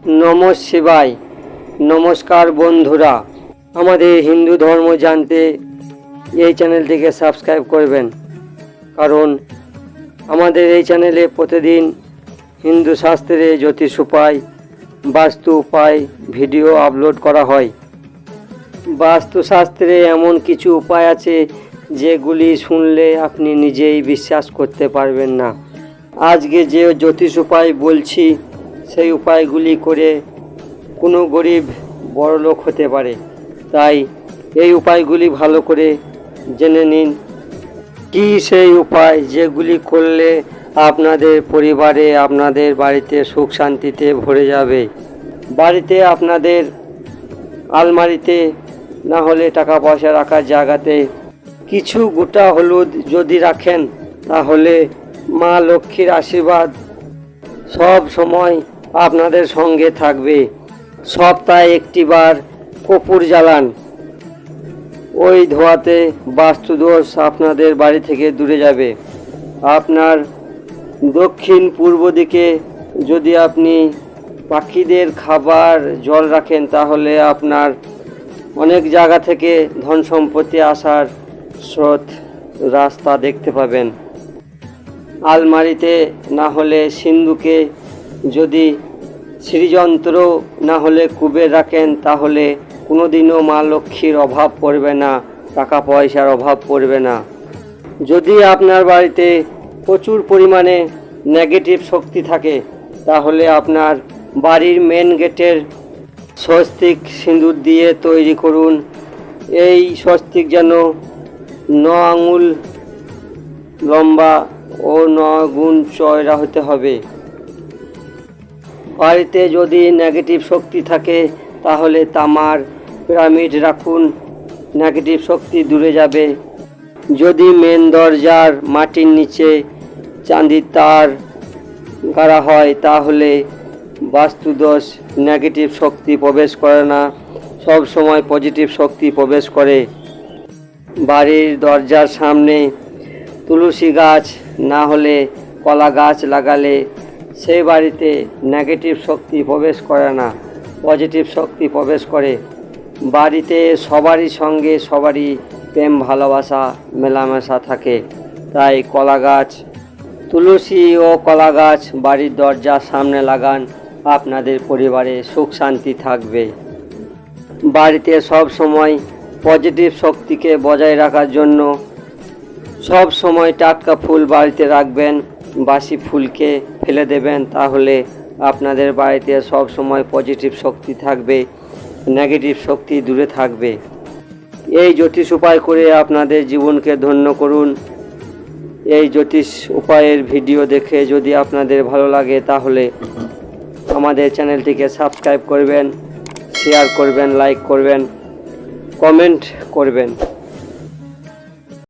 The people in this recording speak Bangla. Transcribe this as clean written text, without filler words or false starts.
নমঃ শিবায়। নমস্কার বন্ধুরা, আমাদের হিন্দু ধর্ম জানতে এই চ্যানেলটিকে সাবস্ক্রাইব করবেন, কারণ আমাদের এই চ্যানেলে প্রতিদিন হিন্দু শাস্ত্রে জ্যোতিষ উপায়, বাস্তু উপায় ভিডিও আপলোড করা হয়। বাস্তুশাস্ত্রে এমন কিছু উপায় আছে যেগুলি শুনলে আপনি নিজেই বিশ্বাস করতে পারবেন না। আজকে যে জ্যোতিষ উপায় বলছি সেই উপায়গুলি করে কোনো গরিব বড়লোক হতে পারে, তাই এই উপায়গুলি ভালো করে জেনে নিন। কি সেই উপায় যেগুলি করলে আপনাদের পরিবারে, আপনাদের বাড়িতে সুখ শান্তিতে ভরে যাবে। বাড়িতে আপনাদের আলমারিতে না হলে টাকা পয়সা রাখার জায়গাতে কিছু গোটা হলুদ যদি রাখেন, তাহলে মা লক্ষ্মীর আশীর্বাদ সব সময় আপনাদের সঙ্গে থাকবে। সপ্তাহে একটিবার কর্পূর জ্বালান, ওই ধোঁয়াতে বাস্তুদোষ আপনাদের বাড়ি থেকে দূরে যাবে। আপনার দক্ষিণ পূর্ব দিকে যদি আপনি পাখিদের খাবার জল রাখেন, তাহলে আপনার অনেক জায়গা থেকে ধন সম্পত্তি আসার স্রোত রাস্তা দেখতে পাবেন। আলমারিতে না হলে সিন্ধুকে যদি শ্রীযন্ত্র না হলে কুবের রাখেন, তাহলে কোনোদিনও মা লক্ষ্মীর অভাব পড়বে না, টাকা পয়সার অভাব পড়বে না। যদি আপনার বাড়িতে প্রচুর পরিমাণে নেগেটিভ শক্তি থাকে, তাহলে আপনার বাড়ির মেন গেটের স্বস্তিক সিঁদুর দিয়ে তৈরি করুন। এই স্বস্তিক যেন 9 আঙুল লম্বা ও 9 গুণ চওড়া হতে হবে। বাড়িতে যদি নেগেটিভ শক্তি থাকে, তাহলে তামার পিরামিড রাখুন, নেগেটিভ শক্তি দূরে যাবে। যদি মেন দরজার মাটির নিচে চাঁদির তার গাড়া হয়, তাহলে বাস্তুদোষ, নেগেটিভ শক্তি প্রবেশ করে না, সব সময় পজিটিভ শক্তি প্রবেশ করে। বাড়ির দরজার সামনে তুলসী গাছ না হলে কলা গাছ লাগালে সেই বাড়িতে নেগেটিভ শক্তি প্রবেশ করে না, পজিটিভ শক্তি প্রবেশ করে। বাড়িতে সবারই সঙ্গে সবারই প্রেম ভালোবাসা মেলামেশা থাকে, তাই কলা গাছ, তুলসী ও কলা গাছ বাড়ির দরজার সামনে লাগান, আপনাদের পরিবারে সুখ শান্তি থাকবে। বাড়িতে সব সময় পজিটিভ শক্তিকে বজায় রাখার জন্য সব সময় টাটকা ফুল বাড়িতে রাখবেন, বাসি ফুলকে ফেলে দেবেন, তাহলে আপনাদের বাড়িতে সব সময় পজিটিভ শক্তি থাকবে, নেগেটিভ শক্তি দূরে থাকবে। এই জ্যোতিষ উপায় করে আপনাদের জীবনকে ধন্য করুন। এই জ্যোতিষ উপায়ের ভিডিও দেখে যদি আপনাদের ভালো লাগে, তাহলে আমাদের চ্যানেলটিকে সাবস্ক্রাইব করবেন, শেয়ার করবেন, লাইক করবেন, কমেন্ট করবেন।